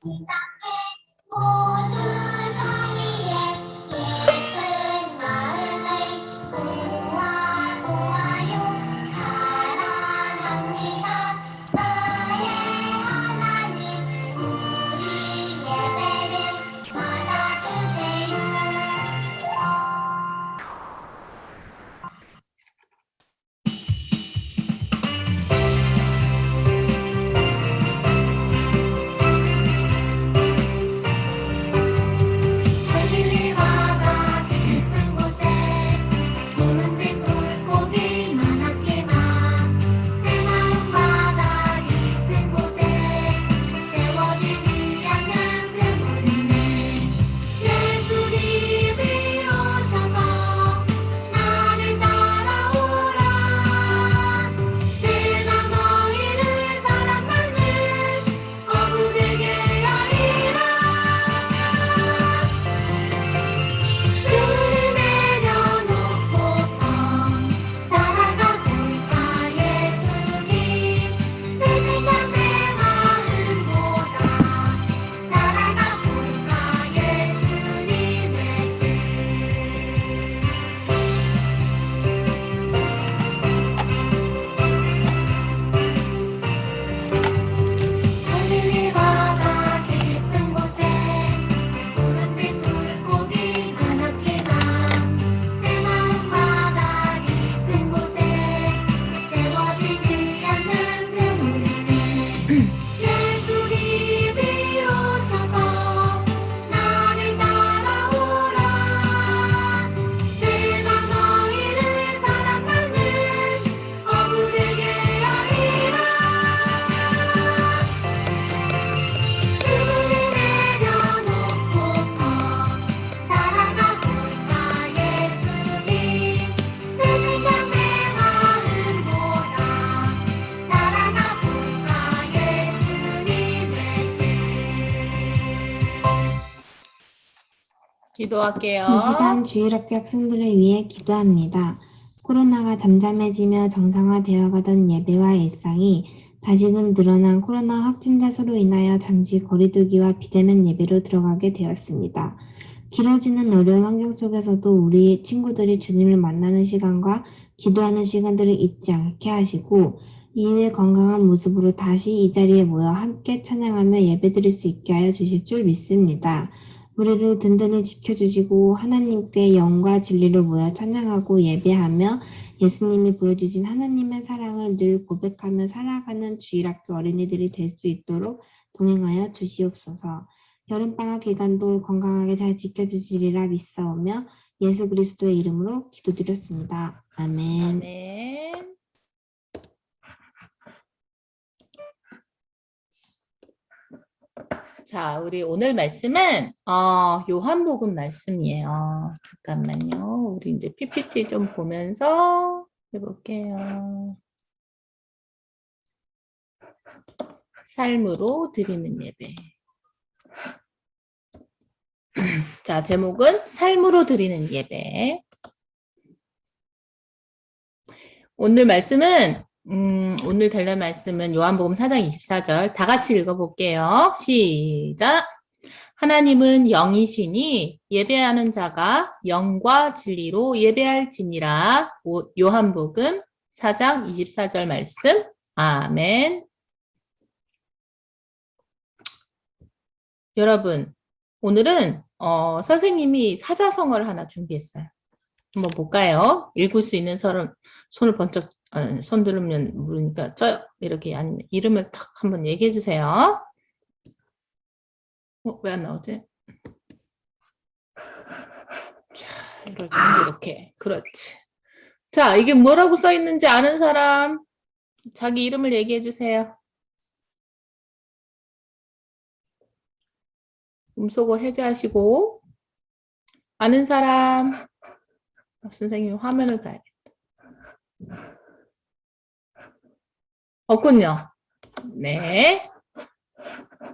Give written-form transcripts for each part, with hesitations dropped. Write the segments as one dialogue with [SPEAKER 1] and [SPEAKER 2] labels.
[SPEAKER 1] 모두 자기의 예쁜 마음을 모아요 사랑합니다. 나의 하나님 우리 예배를 받아주세요. 하늘의 바다 깊은 곳에 푸른빛 물고기 많았지만 내 마음 바다 깊은 곳에 채워지지 않는 그물은 예수님이 오셔서 나를 따라오라. 세상 너희를 사랑받는 어부되게 하리라. 그를 내려놓고서 따라가 볼까 예수님. 내 생각 내 마음보다 따라가 볼까 예수님의 하늘의 바다 깊은 곳에 푸른빛 물고기 많았지만 내 마음 바다 깊은 곳에 채워지지 않는 그물은 예수님이 오셔서 나를 따라오라. 세상 너희를 사랑받는 어부되게 하리라. 그물을 내려놓고서 따라가 볼까 예수님. 내 생각 내 마음보다 따라가 볼까 예수님의
[SPEAKER 2] 기도할게요.
[SPEAKER 3] 이 시간 주일학교 학생들을 위해 기도합니다. 코로나가 잠잠해지며 정상화되어가던 예배와 일상이 다시금 늘어난 코로나 확진자 수로 인하여 잠시 거리두기와 비대면 예배로 들어가게 되었습니다. 길어지는 어려운 환경 속에서도 우리 친구들이 주님을 만나는 시간과 기도하는 시간들을 잊지 않게 하시고 이후에 건강한 모습으로 다시 이 자리에 모여 함께 찬양하며 예배드릴 수 있게 하여 주실 줄 믿습니다. 우리를 든든히 지켜주시고 하나님께 영과 진리로 모여 찬양하고 예배하며 예수님이 보여주신 하나님의 사랑을 늘 고백하며 살아가는 주일학교 어린이들이 될 수 있도록 동행하여 주시옵소서. 여름방학 기간도 건강하게 잘 지켜주시리라 믿사오며 예수 그리스도의 이름으로 기도드렸습니다. 아멘.
[SPEAKER 2] 아멘. 자, 우리 오늘 말씀은 요한복음 말씀이에요. 잠깐만요. 우리 이제 PPT 좀 보면서 해볼게요. 삶으로 드리는 예배. 자, 제목은 삶으로 드리는 예배. 오늘 말씀은 오늘 달랄 말씀은 요한복음 4장 24절 다 같이 읽어볼게요. 시작! 하나님은 영이시니 예배하는 자가 영과 진리로 예배할지니라. 요한복음 4장 24절 말씀. 아멘. 여러분, 오늘은 선생님이 사자성어를 하나 준비했어요. 한번 볼까요? 읽을 수 있는 사람 손을 번쩍 손 들으면 모르니까 이렇게 아니면 이름을 탁 한번 얘기해 주세요. 왜 안 나오지? 자, 이렇게 그렇지. 자, 이게 뭐라고 써 있는지 아는 사람 자기 이름을 얘기해 주세요. 음소거 해제하시고 아는 사람 선생님 화면을 봐야겠다. 없군요. 네.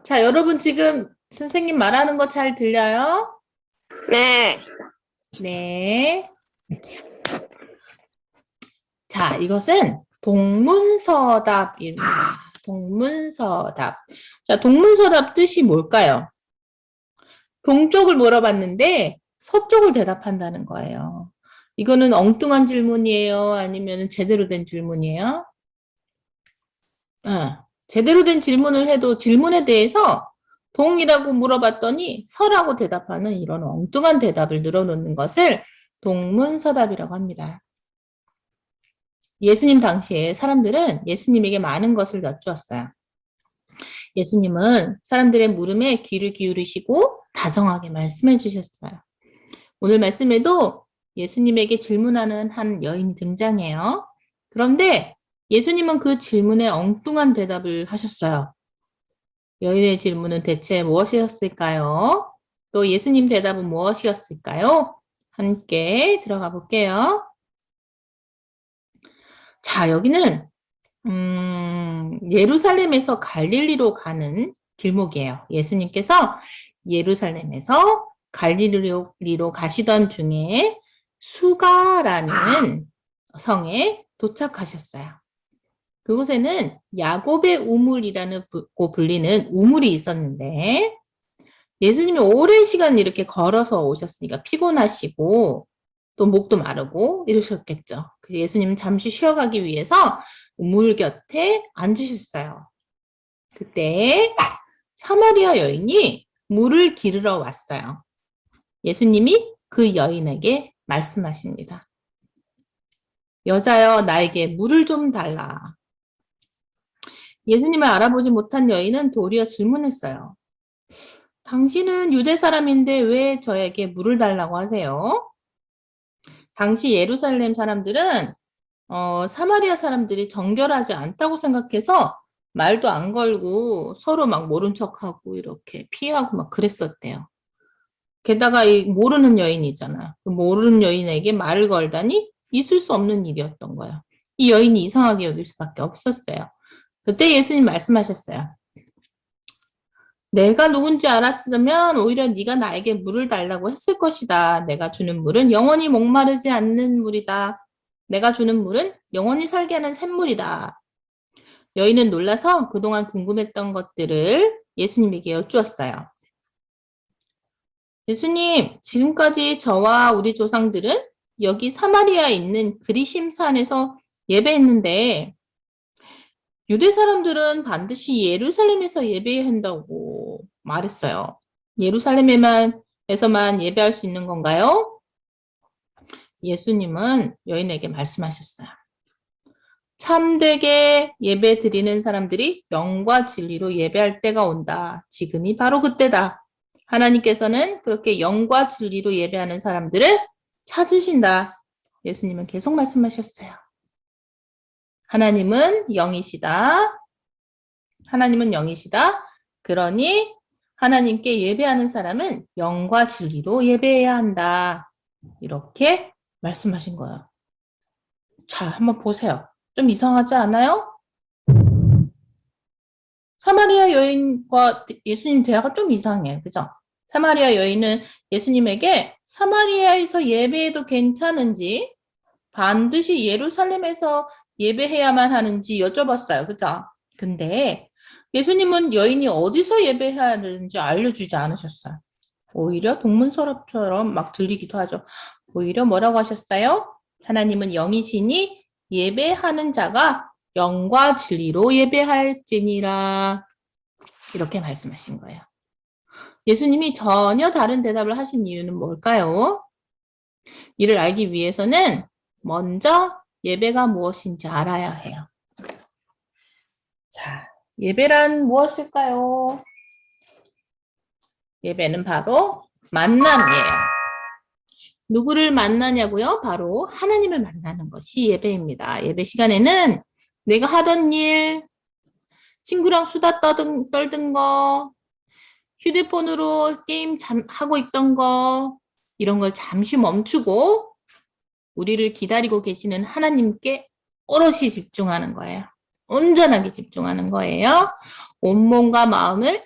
[SPEAKER 2] 자, 여러분 지금 선생님 말하는 거 잘 들려요?
[SPEAKER 4] 네.
[SPEAKER 2] 네. 자, 이것은 동문서답입니다. 동문서답. 자, 동문서답 뜻이 뭘까요? 동쪽을 물어봤는데 서쪽을 대답한다는 거예요. 이거는 엉뚱한 질문이에요? 아니면 제대로 된 질문이에요? 제대로 된 질문을 해도 질문에 대해서 동이라고 물어봤더니 서라고 대답하는 이런 엉뚱한 대답을 늘어놓는 것을 동문서답이라고 합니다. 예수님 당시에 사람들은 예수님에게 많은 것을 여쭈었어요. 예수님은 사람들의 물음에 귀를 기울이시고 다정하게 말씀해 주셨어요. 오늘 말씀에도 예수님에게 질문하는 한 여인이 등장해요. 그런데 예수님은 그 질문에 엉뚱한 대답을 하셨어요. 여인의 질문은 대체 무엇이었을까요? 또 예수님 대답은 무엇이었을까요? 함께 들어가 볼게요. 자, 여기는 예루살렘에서 갈릴리로 가는 길목이에요. 예수님께서 예루살렘에서 갈릴리로 가시던 중에 수가라는 성에 도착하셨어요. 그곳에는 야곱의 우물이라는 불리는 우물이 있었는데 예수님이 오랜 시간 이렇게 걸어서 오셨으니까 피곤하시고 또 목도 마르고 이러셨겠죠. 그래서 예수님은 잠시 쉬어가기 위해서 우물 곁에 앉으셨어요. 그때 사마리아 여인이 물을 기르러 왔어요. 예수님이 그 여인에게 말씀하십니다. 여자여, 나에게 물을 좀 달라. 예수님을 알아보지 못한 여인은 도리어 질문했어요. 당신은 유대 사람인데 왜 저에게 물을 달라고 하세요? 당시 예루살렘 사람들은 사마리아 사람들이 정결하지 않다고 생각해서 말도 안 걸고 서로 막 모른 척하고 이렇게 피하고 막 그랬었대요. 게다가 이 모르는 여인이잖아. 그 모르는 여인에게 말을 걸다니 있을 수 없는 일이었던 거예요. 이 여인이 이상하게 여길 수밖에 없었어요. 그때 예수님 말씀하셨어요. 내가 누군지 알았으면 오히려 네가 나에게 물을 달라고 했을 것이다. 내가 주는 물은 영원히 목마르지 않는 물이다. 내가 주는 물은 영원히 살게 하는 샘물이다. 여인은 놀라서 그동안 궁금했던 것들을 예수님에게 여쭈었어요. 예수님, 지금까지 저와 우리 조상들은 여기 사마리아에 있는 그리심산에서 예배했는데 유대 사람들은 반드시 예루살렘에서 예배해야 한다고 말했어요. 예루살렘에서만 예배할 수 있는 건가요? 예수님은 여인에게 말씀하셨어요. 참되게 예배 드리는 사람들이 영과 진리로 예배할 때가 온다. 지금이 바로 그때다. 하나님께서는 그렇게 영과 진리로 예배하는 사람들을 찾으신다. 예수님은 계속 말씀하셨어요. 하나님은 영이시다. 하나님은 영이시다. 그러니 하나님께 예배하는 사람은 영과 진리로 예배해야 한다. 이렇게 말씀하신 거예요. 자, 한번 보세요. 좀 이상하지 않아요? 사마리아 여인과 예수님 대화가 좀 이상해. 그죠? 사마리아 여인은 예수님에게 사마리아에서 예배해도 괜찮은지 반드시 예루살렘에서 예배해야만 하는지 여쭤봤어요. 그죠? 근데 예수님은 여인이 어디서 예배해야 하는지 알려주지 않으셨어요. 오히려 동문서답처럼 막 들리기도 하죠. 오히려 뭐라고 하셨어요? 하나님은 영이시니 예배하는 자가 영과 진리로 예배할지니라. 이렇게 말씀하신 거예요. 예수님이 전혀 다른 대답을 하신 이유는 뭘까요? 이를 알기 위해서는 먼저 예배가 무엇인지 알아야 해요. 자, 예배란 무엇일까요? 예배는 바로 만남이에요. 누구를 만나냐고요? 바로 하나님을 만나는 것이 예배입니다. 예배 시간에는 내가 하던 일, 친구랑 수다 떨던 거, 휴대폰으로 게임 하고 있던 거, 이런 걸 잠시 멈추고 우리를 기다리고 계시는 하나님께 오롯이 집중하는 거예요. 온전하게 집중하는 거예요. 온몸과 마음을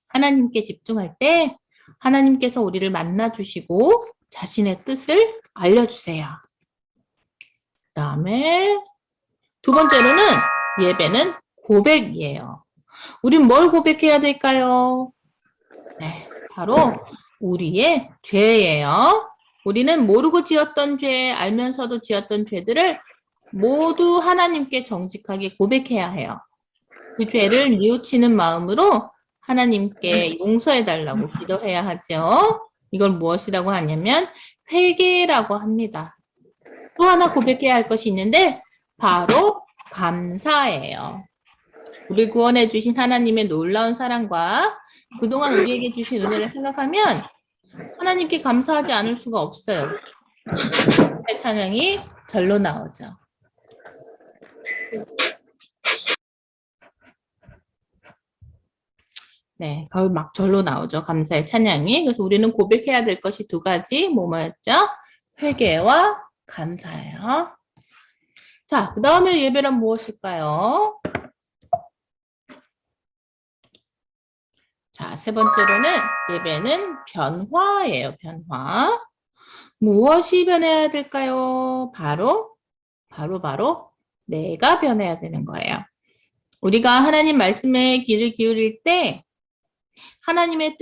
[SPEAKER 2] 하나님께 집중할 때 하나님께서 우리를 만나주시고 자신의 뜻을 알려주세요. 그 다음에 두 번째로는 예배는 고백이에요. 우린 뭘 고백해야 될까요? 네, 바로 우리의 죄예요. 우리는 모르고 지었던 죄, 알면서도 지었던 죄들을 모두 하나님께 정직하게 고백해야 해요. 그 죄를 뉘우치는 마음으로 하나님께 용서해 달라고 기도해야 하죠. 이걸 무엇이라고 하냐면 회개라고 합니다. 또 하나 고백해야 할 것이 있는데 바로 감사예요. 우리 구원해 주신 하나님의 놀라운 사랑과 그동안 우리에게 주신 은혜를 생각하면 하나님께 감사하지 않을 수가 없어요. 찬양이 절로 나오죠. 네, 거의 막 절로 나오죠. 감사의 찬양이. 그래서 우리는 고백해야 될 것이 두 가지, 뭐였죠? 회개와 감사예요. 자, 그 다음에 예배란 무엇일까요? 자, 세 번째로는 예배는 변화예요. 변화. 무엇이 변해야 될까요? 바로 내가 변해야 되는 거예요. 우리가 하나님 말씀에 귀를 기울일 때 하나님의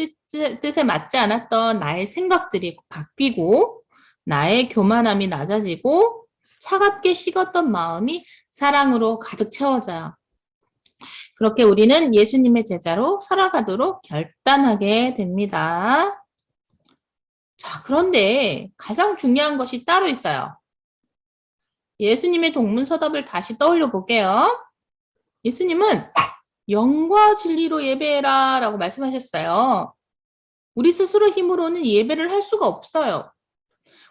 [SPEAKER 2] 뜻에 맞지 않았던 나의 생각들이 바뀌고 나의 교만함이 낮아지고 차갑게 식었던 마음이 사랑으로 가득 채워져요. 그렇게 우리는 예수님의 제자로 살아가도록 결단하게 됩니다. 자, 그런데 가장 중요한 것이 따로 있어요. 예수님의 동문서답을 다시 떠올려 볼게요. 예수님은 영과 진리로 예배해라 라고 말씀하셨어요. 우리 스스로 힘으로는 예배를 할 수가 없어요.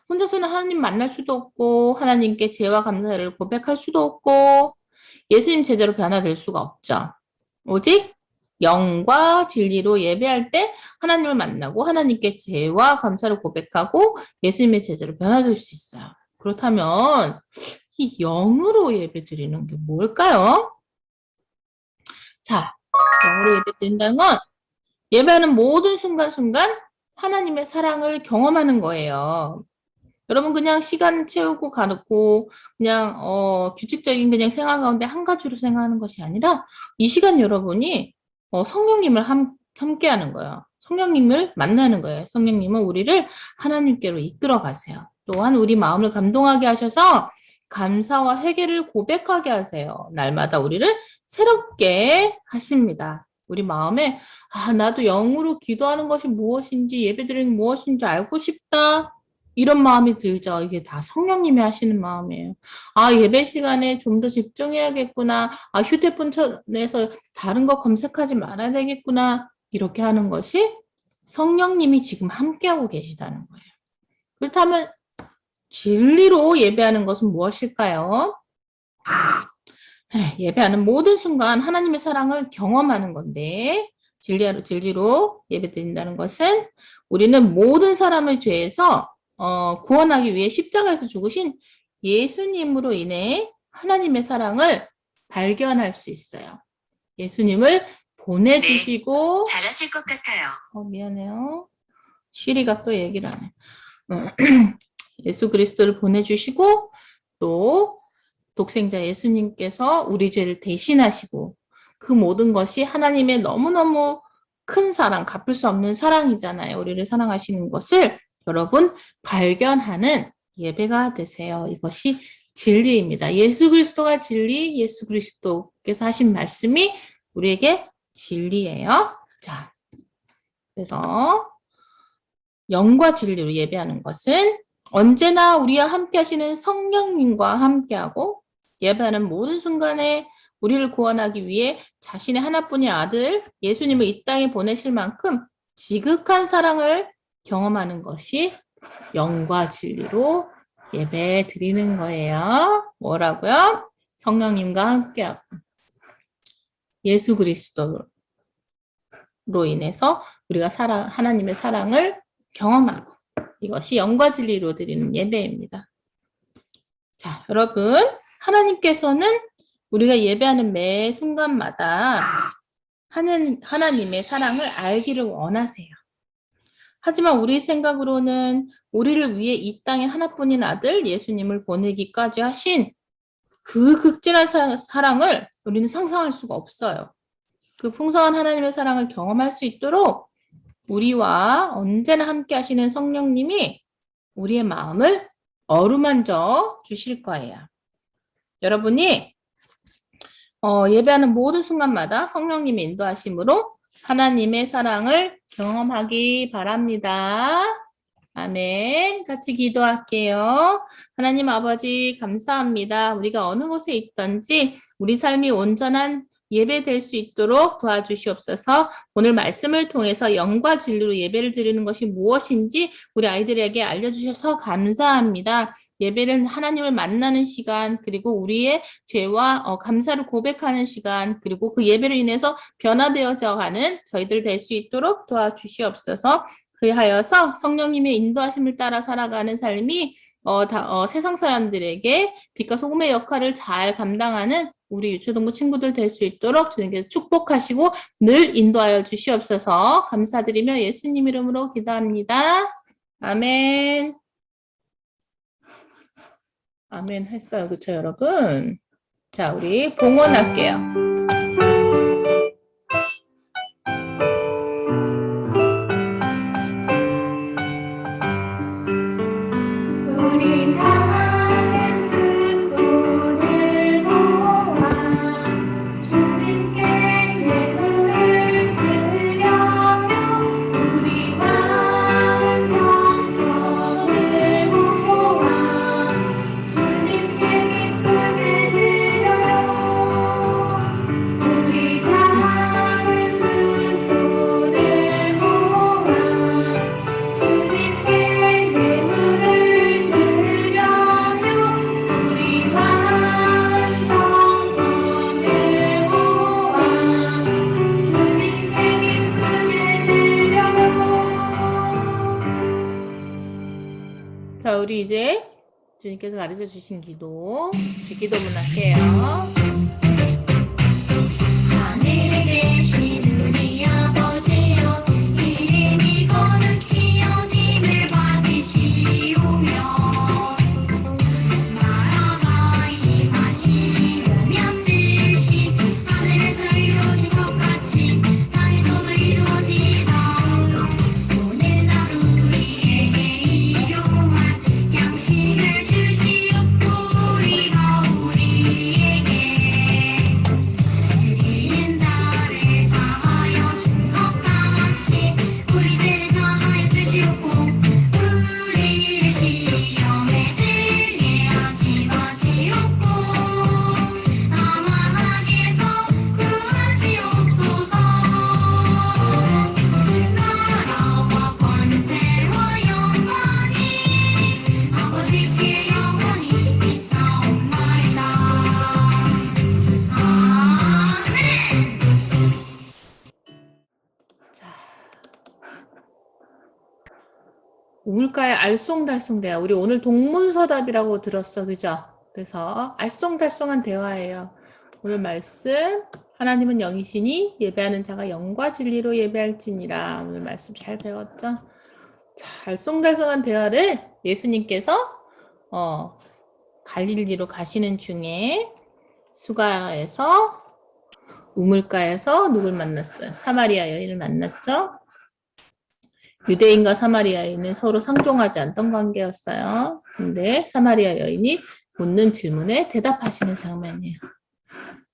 [SPEAKER 2] 혼자서는 하나님 만날 수도 없고 하나님께 죄와 감사를 고백할 수도 없고 예수님 제자로 변화될 수가 없죠. 오직 영과 진리로 예배할 때 하나님을 만나고 하나님께 죄와 감사를 고백하고 예수님의 제자로 변화될 수 있어요. 그렇다면 이 영으로 예배 드리는 게 뭘까요? 자, 영으로 예배 드린다는 건 예배하는 모든 순간순간 하나님의 사랑을 경험하는 거예요. 여러분 그냥 시간 채우고 가놓고 그냥 규칙적인 그냥 생활 가운데 한 가지로 생각하는 것이 아니라 이 시간 여러분이 성령님을 함께 하는 거예요. 성령님을 만나는 거예요. 성령님은 우리를 하나님께로 이끌어 가세요. 또한 우리 마음을 감동하게 하셔서 감사와 회개를 고백하게 하세요. 날마다 우리를 새롭게 하십니다. 우리 마음에 나도 영으로 기도하는 것이 무엇인지 예배드리는 무엇인지 알고 싶다. 이런 마음이 들죠. 이게 다 성령님이 하시는 마음이에요. 예배 시간에 좀 더 집중해야겠구나. 휴대폰에서 다른 거 검색하지 말아야 되겠구나. 이렇게 하는 것이 성령님이 지금 함께하고 계시다는 거예요. 그렇다면 진리로 예배하는 것은 무엇일까요? 예배하는 모든 순간 하나님의 사랑을 경험하는 건데 진리로 예배드린다는 것은 우리는 모든 사람의 죄에서 구원하기 위해 십자가에서 죽으신 예수님으로 인해 하나님의 사랑을 발견할 수 있어요. 예수님을 보내주시고
[SPEAKER 4] 잘하실 것 같아요.
[SPEAKER 2] 미안해요. 쉬리가 또 얘기를 안 해. 예수 그리스도를 보내주시고 또 독생자 예수님께서 우리 죄를 대신하시고 그 모든 것이 하나님의 너무너무 큰 사랑, 갚을 수 없는 사랑이잖아요. 우리를 사랑하시는 것을 여러분 발견하는 예배가 되세요. 이것이 진리입니다. 예수 그리스도가 진리, 예수 그리스도께서 하신 말씀이 우리에게 진리예요. 자, 그래서 영과 진리로 예배하는 것은 언제나 우리와 함께 하시는 성령님과 함께하고 예배하는 모든 순간에 우리를 구원하기 위해 자신의 하나뿐인 아들 예수님을 이 땅에 보내실 만큼 지극한 사랑을 경험하는 것이 영과 진리로 예배 드리는 거예요. 뭐라고요? 성령님과 함께하고 예수 그리스도로 인해서 우리가 하나님의 사랑을 경험하고 이것이 영과 진리로 드리는 예배입니다. 자, 여러분 하나님께서는 우리가 예배하는 매 순간마다 하나님의 사랑을 알기를 원하세요. 하지만 우리 생각으로는 우리를 위해 이 땅에 하나뿐인 아들 예수님을 보내기까지 하신 그 극진한 사랑을 우리는 상상할 수가 없어요. 그 풍성한 하나님의 사랑을 경험할 수 있도록 우리와 언제나 함께 하시는 성령님이 우리의 마음을 어루만져 주실 거예요. 여러분이 예배하는 모든 순간마다 성령님의 인도하심으로 하나님의 사랑을 경험하기 바랍니다. 아멘. 같이 기도할게요. 하나님 아버지 감사합니다. 우리가 어느 곳에 있든지 우리 삶이 온전한 예배될 수 있도록 도와주시옵소서. 오늘 말씀을 통해서 영과 진리로 예배를 드리는 것이 무엇인지 우리 아이들에게 알려주셔서 감사합니다. 예배는 하나님을 만나는 시간, 그리고 우리의 죄와 감사를 고백하는 시간, 그리고 그 예배로 인해서 변화되어져 가는 저희들 될 수 있도록 도와주시옵소서. 그리하여서 성령님의 인도하심을 따라 살아가는 삶이 세상 사람들에게 빛과 소금의 역할을 잘 감당하는 우리 유초동부 친구들 될 수 있도록 주님께서 축복하시고 늘 인도하여 주시옵소서. 감사드리며 예수님 이름으로 기도합니다. 아멘. 아멘 했어요. 그쵸, 여러분? 자, 우리 봉헌할게요.
[SPEAKER 1] 우리 작은 그 손을 모아 주님께 예물을 드려요. 우리 마음 정성을 모아 주님께 기쁘게 드려요. 우리 작은 그 손을 모아 주님께 예물을 드려요. 우리 마음 정성을 모아 주님께 기쁘게 드려요.
[SPEAKER 2] 자, 우리 이제 주님께서 가르쳐 주신 기도, 주기도문 할게요.
[SPEAKER 1] 하늘에 계신 우리 아버지여, 이름이 거룩히 여김을 받으시오며 나라가 임하시오며 뜻이 하늘에서 이루어진 것 같이 땅에서도 이루어지이다. 오늘 하루 우리에게 일용할 양식을 주시옵고 우리가 우리에게 지은 자를 사하여 준 것 같이 우리 죄를 사하여 주시옵고 우리를 시험에 들게 하지 마시옵고 다만 악에서 구하시옵소서. 나라와 권세와 영광이 아버지께 영원히 있사옵나이다. 아멘.
[SPEAKER 2] 자, 우물가에 알쏭달쏭대화. 우리 오늘 동문서답이라고 들었어, 그죠? 그래서 알쏭달쏭한 대화예요. 오늘 말씀, 하나님은 영이시니 예배하는 자가 영과 진리로 예배할지니라. 오늘 말씀 잘 배웠죠? 자, 알쏭달쏭한 대화를 예수님께서 갈릴리로 가시는 중에 수가에서 우물가에서 누굴 만났어요? 사마리아 여인을 만났죠? 유대인과 사마리아 여인은 서로 상종하지 않던 관계였어요. 근데 사마리아 여인이 묻는 질문에 대답하시는 장면이에요.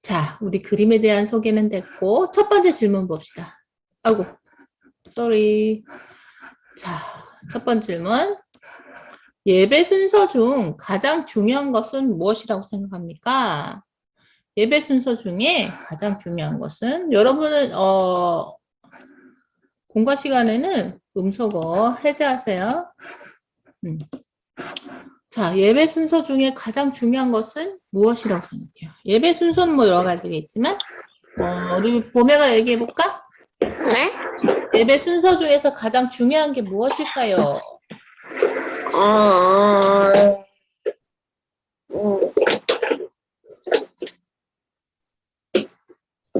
[SPEAKER 2] 자, 우리 그림에 대한 소개는 됐고 첫 번째 질문 봅시다. 아이고, sorry. 자, 첫 번째 질문. 예배 순서 중 가장 중요한 것은 무엇이라고 생각합니까? 예배 순서 중에 가장 중요한 것은 여러분은 공과 시간에는 음소거 해제하세요. 자, 예배 순서 중에 가장 중요한 것은 무엇이라고 생각해요? 예배 순서는 뭐 여러 가지가 있지만 우리 보매가 얘기해 볼까?
[SPEAKER 4] 네?
[SPEAKER 2] 예배 순서 중에서 가장 중요한 게 무엇일까요?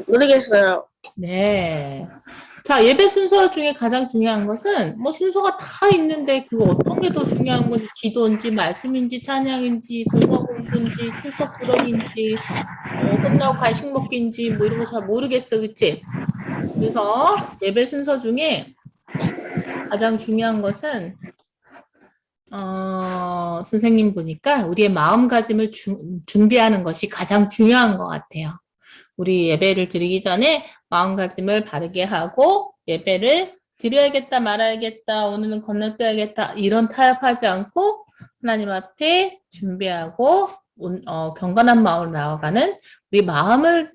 [SPEAKER 4] 모르겠어요.
[SPEAKER 2] 네. 자, 예배 순서 중에 가장 중요한 것은 뭐 순서가 다 있는데 그거 어떤 게 더 중요한 건지 기도인지 말씀인지 찬양인지 공과 공부인지 출석 부름인지 끝나고 간식 먹기인지 뭐 이런 거 잘 모르겠어. 그치? 그래서 예배 순서 중에 가장 중요한 것은 선생님 보니까 우리의 마음가짐을 준비하는 것이 가장 중요한 것 같아요. 우리 예배를 드리기 전에 마음가짐을 바르게 하고 예배를 드려야겠다 말아야겠다 오늘은 건너뛰어야겠다 이런 타협하지 않고 하나님 앞에 준비하고 경건한 마음으로 나아가는 우리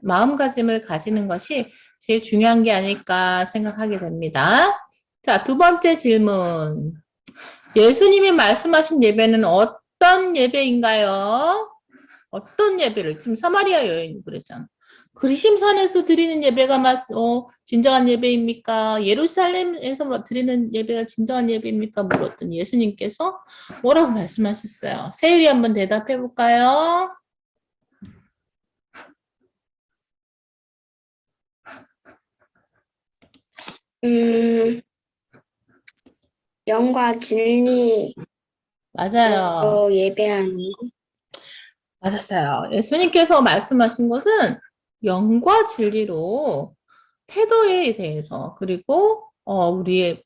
[SPEAKER 2] 마음가짐을 가지는 것이 제일 중요한 게 아닐까 생각하게 됩니다. 자, 두 번째 질문. 예수님이 말씀하신 예배는 어떤 예배인가요? 어떤 예배를? 지금 사마리아 여인이 그랬잖아. 그리심산에서 드리는 예배가 진정한 예배입니까? 예루살렘에서 드리는 예배가 진정한 예배입니까? 물었더니 예수님께서 뭐라고 말씀하셨어요? 세율이 한번 대답해 볼까요?
[SPEAKER 4] 영과 진리로
[SPEAKER 2] 맞아요.
[SPEAKER 4] 예배하는 거.
[SPEAKER 2] 맞았어요. 예수님께서 말씀하신 것은 영과 진리로 태도에 대해서 그리고 우리의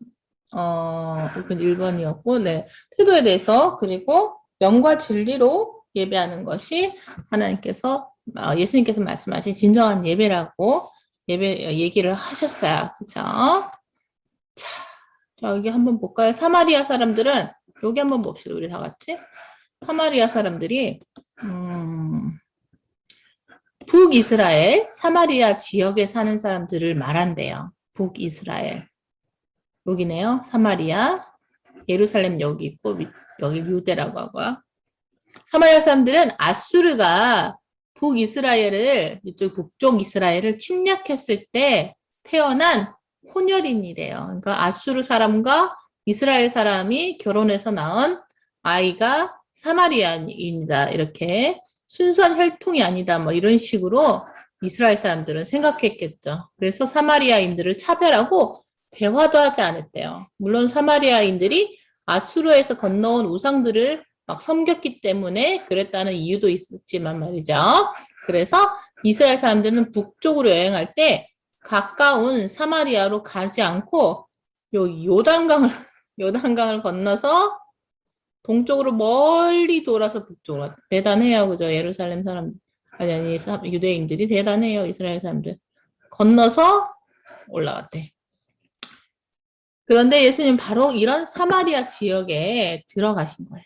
[SPEAKER 2] 이건 1번이었고 네. 태도에 대해서 그리고 영과 진리로 예배하는 것이 하나님께서 예수님께서 말씀하신 진정한 예배라고 얘기를 하셨어요. 그렇죠? 자, 여기 한번 볼까요? 사마리아 사람들은 여기 한번 봅시다. 우리 다 같이. 사마리아 사람들이 북이스라엘, 사마리아 지역에 사는 사람들을 말한대요. 북이스라엘. 여기네요. 사마리아, 예루살렘 여기 있고 여기 유대라고 하고요. 사마리아 사람들은 아수르가 북이스라엘을 이쪽 북쪽 이스라엘을 침략했을 때 태어난 혼혈인이래요. 그러니까 아수르 사람과 이스라엘 사람이 결혼해서 낳은 아이가 사마리아인이다. 이렇게 순수한 혈통이 아니다. 뭐 이런 식으로 이스라엘 사람들은 생각했겠죠. 그래서 사마리아인들을 차별하고 대화도 하지 않았대요. 물론 사마리아인들이 아수르에서 건너온 우상들을 막 섬겼기 때문에 그랬다는 이유도 있었지만 말이죠. 그래서 이스라엘 사람들은 북쪽으로 여행할 때 가까운 사마리아로 가지 않고 요단강을 건너서 동쪽으로 멀리 돌아서 북쪽으로 왔다. 대단해요. 그죠? 예루살렘 사람, 아니, 유대인들이 대단해요. 이스라엘 사람들. 건너서 올라갔대. 그런데 예수님 바로 이런 사마리아 지역에 들어가신 거예요.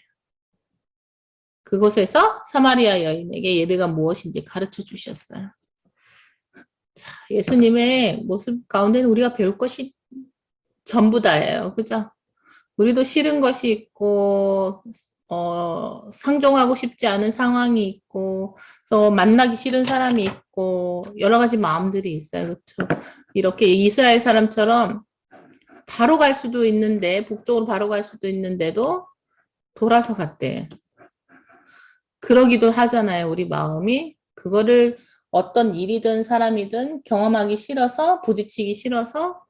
[SPEAKER 2] 그곳에서 사마리아 여인에게 예배가 무엇인지 가르쳐 주셨어요. 자, 예수님의 모습 가운데는 우리가 배울 것이 전부 다예요. 그죠? 우리도 싫은 것이 있고, 상종하고 싶지 않은 상황이 있고, 또 만나기 싫은 사람이 있고, 여러 가지 마음들이 있어요. 그렇죠? 이렇게 이스라엘 사람처럼 바로 갈 수도 있는데, 북쪽으로 바로 갈 수도 있는데도 돌아서 갔대. 그러기도 하잖아요, 우리 마음이. 그거를 어떤 일이든 사람이든 경험하기 싫어서, 부딪히기 싫어서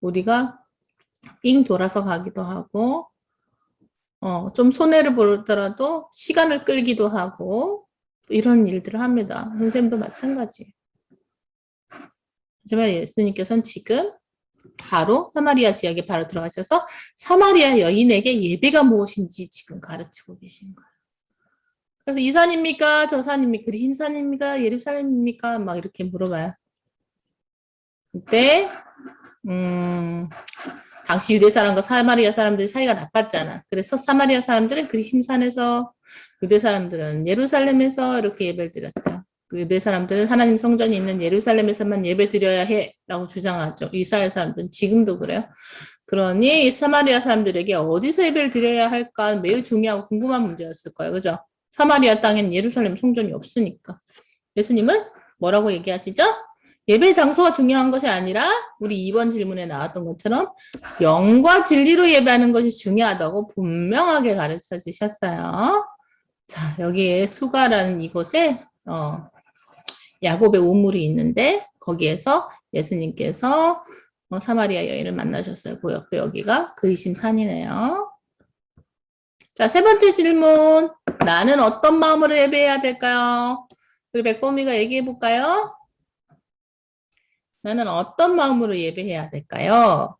[SPEAKER 2] 우리가 삥 돌아서 가기도 하고, 좀 손해를 보더라도 시간을 끌기도 하고, 이런 일들을 합니다. 선생님도 마찬가지. 하지만 예수님께서는 지금 바로 사마리아 지역에 바로 들어가셔서 사마리아 여인에게 예배가 무엇인지 지금 가르치고 계신 거예요. 그래서 이 산입니까? 저 산입니까? 그리심산입니까? 예루살렘입니까? 막 이렇게 물어봐요. 그때 당시 유대 사람과 사마리아 사람들이 사이가 나빴잖아. 그래서 사마리아 사람들은 그리심산에서, 유대 사람들은 예루살렘에서 이렇게 예배를 드렸다. 그 유대 사람들은 하나님 성전이 있는 예루살렘에서만 예배 드려야 해 라고 주장하죠. 이스라엘 사람들은 지금도 그래요. 그러니 사마리아 사람들에게 어디서 예배를 드려야 할까 매우 중요하고 궁금한 문제였을 거예요. 그죠? 사마리아 땅엔 예루살렘 성전이 없으니까. 예수님은 뭐라고 얘기하시죠? 예배 장소가 중요한 것이 아니라 우리 2번 질문에 나왔던 것처럼 영과 진리로 예배하는 것이 중요하다고 분명하게 가르쳐 주셨어요. 자, 여기에 수가라는 이곳에 야곱의 우물이 있는데 거기에서 예수님께서 사마리아 여인을 만나셨어요. 보였고 여기가 그리심 산이네요. 자, 세 번째 질문. 나는 어떤 마음으로 예배해야 될까요? 우리 백범이가 얘기해 볼까요? 나는 어떤 마음으로 예배해야 될까요?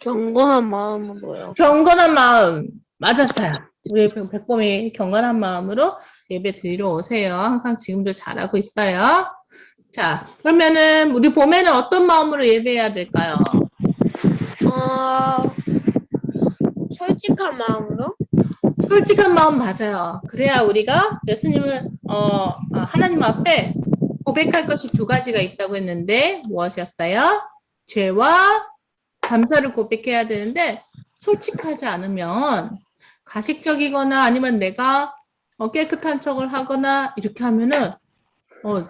[SPEAKER 4] 경건한 마음으로요.
[SPEAKER 2] 경건한 마음. 맞았어요. 우리 백범이 경건한 마음으로 예배 드리러 오세요. 항상 지금도 잘하고 있어요. 자, 그러면은 우리 봄에는 어떤 마음으로 예배해야 될까요?
[SPEAKER 4] 솔직한 마음으로?
[SPEAKER 2] 솔직한 마음 맞아요. 그래야 우리가 예수님을 하나님 앞에 고백할 것이 두 가지가 있다고 했는데 무엇이었어요? 죄와 감사를 고백해야 되는데 솔직하지 않으면 가식적이거나 아니면 내가 깨끗한 척을 하거나 이렇게 하면은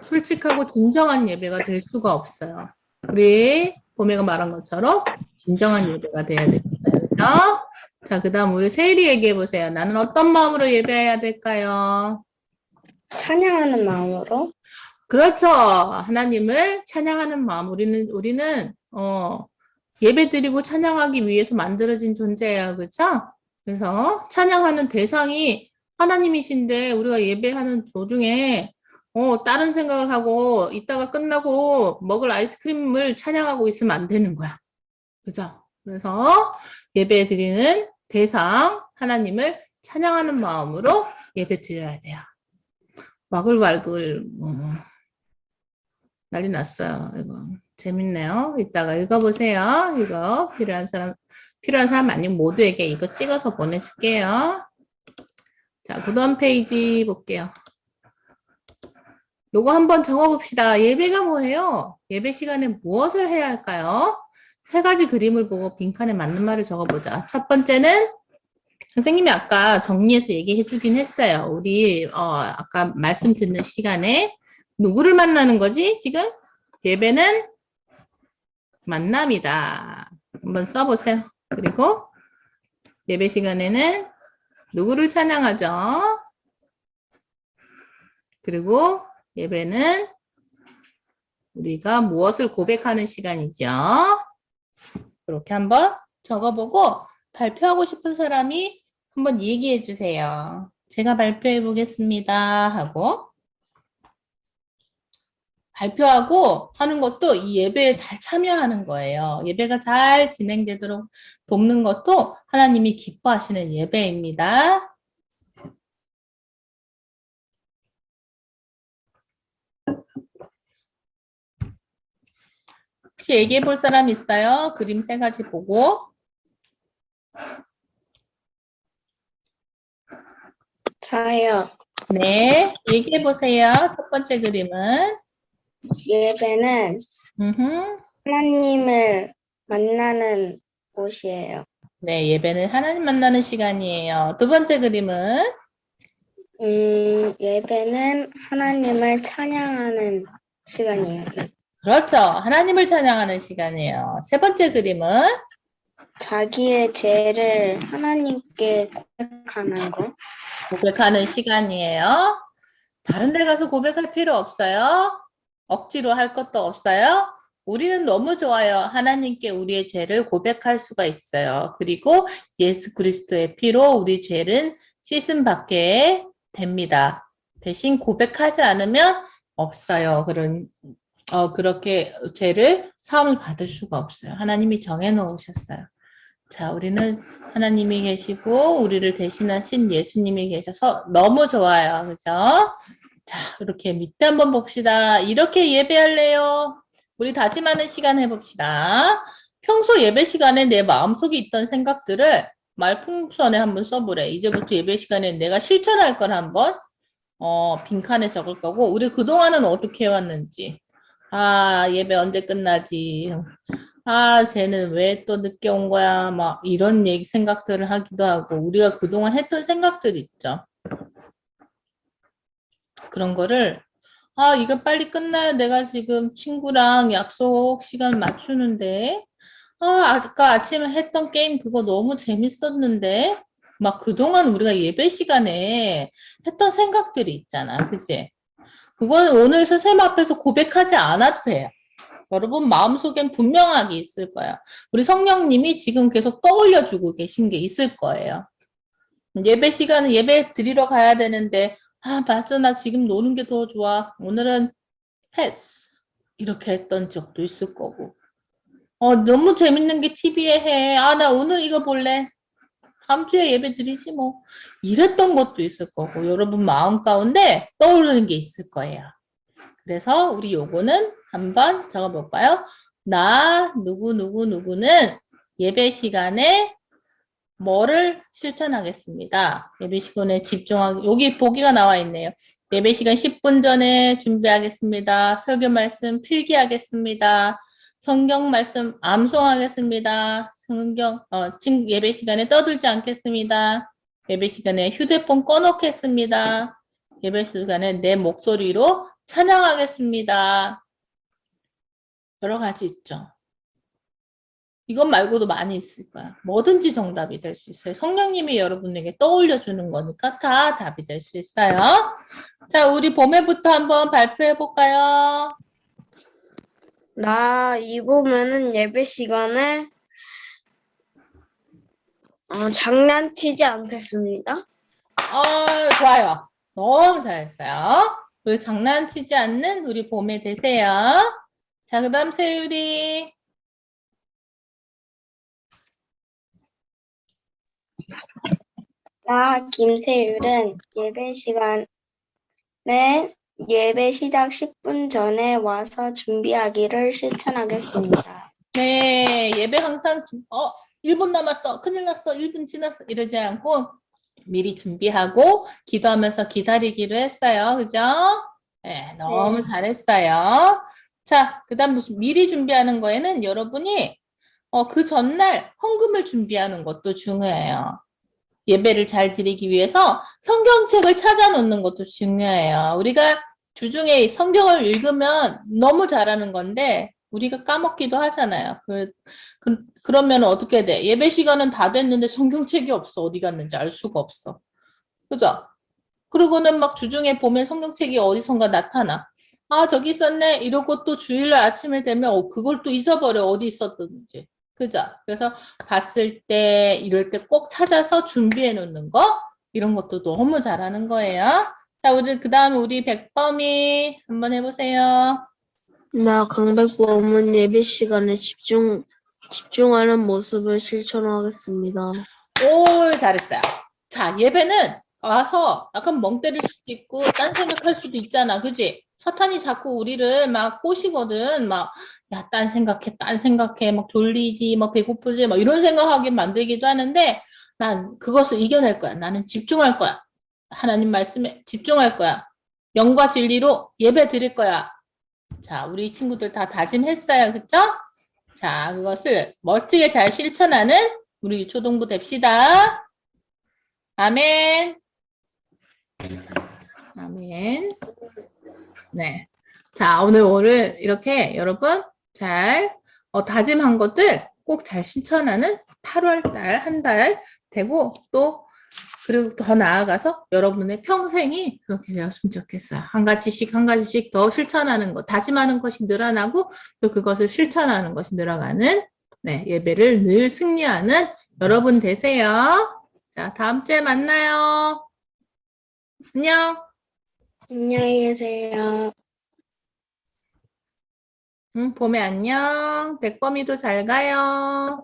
[SPEAKER 2] 솔직하고 진정한 예배가 될 수가 없어요. 우리 봄이가 말한 것처럼 진정한 예배가 돼야 됩니다. 그렇죠? 자, 그 다음 우리 세일이 얘기해 보세요. 나는 어떤 마음으로 예배해야 될까요?
[SPEAKER 4] 찬양하는 마음으로?
[SPEAKER 2] 그렇죠. 하나님을 찬양하는 마음. 우리는 예배 드리고 찬양하기 위해서 만들어진 존재예요. 그렇죠? 그래서 찬양하는 대상이 하나님이신데 우리가 예배하는 도중에 다른 생각을 하고 이따가 끝나고 먹을 아이스크림을 찬양하고 있으면 안 되는 거야. 그죠? 그래서 예배 드리는 대상 하나님을 찬양하는 마음으로 예배 드려야 돼요. 와글와글 난리 났어요. 이거 재밌네요. 이따가 읽어보세요. 이거 필요한 사람 아니면 모두에게 이거 찍어서 보내줄게요. 자, 그다음 페이지 볼게요. 요거 한번 적어봅시다. 예배가 뭐예요? 예배 시간에 무엇을 해야 할까요? 세 가지 그림을 보고 빈칸에 맞는 말을 적어보자. 첫 번째는 선생님이 아까 정리해서 얘기해 주긴 했어요. 우리 아까 말씀 듣는 시간에 누구를 만나는 거지? 지금? 예배는 만남이다. 한번 써보세요. 그리고 예배 시간에는 누구를 찬양하죠? 그리고 예배는 우리가 무엇을 고백하는 시간이죠? 그렇게 한번 적어보고 발표하고 싶은 사람이 한번 얘기해 주세요. 제가 발표해 보겠습니다 하고 발표하고 하는 것도 이 예배에 잘 참여하는 거예요. 예배가 잘 진행되도록 돕는 것도 하나님이 기뻐하시는 예배입니다. 혹시 얘기해 볼 사람 있어요? 그림 세 가지 보고.
[SPEAKER 4] 저요.
[SPEAKER 2] 네, 얘기해 보세요. 첫 번째 그림은.
[SPEAKER 4] 예배는
[SPEAKER 2] 음흠.
[SPEAKER 4] 하나님을 만나는 곳이에요.
[SPEAKER 2] 네, 예배는 하나님 만나는 시간이에요. 두 번째 그림은.
[SPEAKER 4] 예배는 하나님을 찬양하는 시간이에요.
[SPEAKER 2] 그렇죠. 하나님을 찬양하는 시간이에요. 세 번째 그림은.
[SPEAKER 4] 자기의 죄를 하나님께 고백하는 거.
[SPEAKER 2] 고백하는 시간이에요. 다른 데 가서 고백할 필요 없어요. 억지로 할 것도 없어요. 우리는 너무 좋아요. 하나님께 우리의 죄를 고백할 수가 있어요. 그리고 예수 그리스도의 피로 우리 죄는 씻음 받게 됩니다. 대신 고백하지 않으면 없어요. 그렇게 죄를 사함을 받을 수가 없어요. 하나님이 정해놓으셨어요. 자, 우리는 하나님이 계시고 우리를 대신하신 예수님이 계셔서 너무 좋아요. 그죠? 자, 이렇게 밑에 한번 봅시다. 이렇게 예배할래요. 우리 다짐하는 시간 해봅시다. 평소 예배 시간에 내 마음속에 있던 생각들을 말풍선에 한번 써보래. 이제부터 예배 시간에 내가 실천할 걸 한번 빈칸에 적을 거고 우리 그동안은 어떻게 해왔는지 예배 언제 끝나지? 쟤는 왜 또 늦게 온 거야? 막 이런 생각들을 하기도 하고 우리가 그동안 했던 생각들 있죠. 그런 거를 이거 빨리 끝나야 내가 지금 친구랑 약속 시간 맞추는데 아까 아침에 했던 게임 그거 너무 재밌었는데 막 그동안 우리가 예배 시간에 했던 생각들이 있잖아. 그치? 그건 오늘 선생님 앞에서 고백하지 않아도 돼요. 여러분 마음속엔 분명하게 있을 거예요. 우리 성령님이 지금 계속 떠올려주고 계신 게 있을 거예요. 예배 시간은 예배 드리러 가야 되는데 아 맞아 나 지금 노는 게 더 좋아. 오늘은 패스. 이렇게 했던 적도 있을 거고. 너무 재밌는 게 TV에 해. 아 나 오늘 이거 볼래. 다음 주에 예배 드리지 뭐. 이랬던 것도 있을 거고 여러분 마음 가운데 떠오르는 게 있을 거예요. 그래서 우리 요거는 한번 적어볼까요? 나 누구누구누구는 예배 시간에 뭐를 실천하겠습니다. 예배 시간에 집중하기. 여기 보기가 나와 있네요. 예배 시간 10분 전에 준비하겠습니다. 설교 말씀 필기하겠습니다. 성경 말씀 암송하겠습니다. 예배 시간에 떠들지 않겠습니다. 예배 시간에 휴대폰 꺼놓겠습니다. 예배 시간에 내 목소리로 찬양하겠습니다. 여러 가지 있죠. 이것 말고도 많이 있을 거야. 뭐든지 정답이 될 수 있어요. 성령님이 여러분에게 떠올려 주는 거니까 다 답이 될 수 있어요. 자, 우리 봄에부터 한번 발표해 볼까요?
[SPEAKER 4] 나 이 보면은 예배 시간에 장난치지 않겠습니다.
[SPEAKER 2] 좋아요. 너무 잘했어요. 우리 장난치지 않는 우리 봄에 되세요. 자, 그 다음 세율이.
[SPEAKER 4] 나 김세율은 예배 시간에 예배 시작 10분 전에 와서 준비하기를 실천하겠습니다.
[SPEAKER 2] 네, 예배 항상 1분 남았어. 큰일 났어. 1분 지났어. 이러지 않고 미리 준비하고 기도하면서 기다리기로 했어요. 그죠? 네, 너무 잘했어요. 자, 그 다음 미리 준비하는 거에는 여러분이 그 전날 헌금을 준비하는 것도 중요해요. 예배를 잘 드리기 위해서 성경책을 찾아 놓는 것도 중요해요. 우리가 주중에 성경을 읽으면 너무 잘하는 건데 우리가 까먹기도 하잖아요. 그러면 어떻게 돼? 예배 시간은 다 됐는데 성경책이 없어. 어디 갔는지 알 수가 없어. 그죠? 그러고는 막 주중에 보면 성경책이 어디선가 나타나. 아, 저기 있었네. 이러고 또 주일날 아침에 되면 그걸 또 잊어버려. 어디 있었던지. 그죠? 그래서 봤을 때, 이럴 때 꼭 찾아서 준비해 놓는 거. 이런 것도 너무 잘하는 거예요. 자, 그 다음 우리 백범이 한번 해보세요.
[SPEAKER 5] 나 강백범은 예배 시간에 집중하는 모습을 실천하겠습니다.
[SPEAKER 2] 오, 잘했어요. 자, 예배는 와서 약간 멍 때릴 수도 있고, 딴 생각할 수도 있잖아. 그지? 사탄이 자꾸 우리를 막 꼬시거든. 막, 야, 딴 생각해. 막 졸리지, 막 배고프지, 막 이런 생각하게 만들기도 하는데, 난 그것을 이겨낼 거야. 나는 집중할 거야. 하나님 말씀에 집중할 거야. 영과 진리로 예배 드릴 거야. 자, 우리 친구들 다 다짐했어요. 그쵸? 자, 그것을 멋지게 잘 실천하는 우리 유초동부 됩시다. 아멘. 아멘. 네. 자, 오늘 이렇게 여러분 잘 다짐한 것들 꼭 잘 실천하는 8월달 한 달 되고 또 그리고 더 나아가서 여러분의 평생이 그렇게 되었으면 좋겠어요. 한 가지씩 더 실천하는 것, 다짐하는 것이 늘어나고 또 그것을 실천하는 것이 늘어가는 네, 예배를 늘 승리하는 여러분 되세요. 자, 다음 주에 만나요. 안녕.
[SPEAKER 4] 안녕히 계세요.
[SPEAKER 2] 봄에 안녕. 백범이도 잘 가요.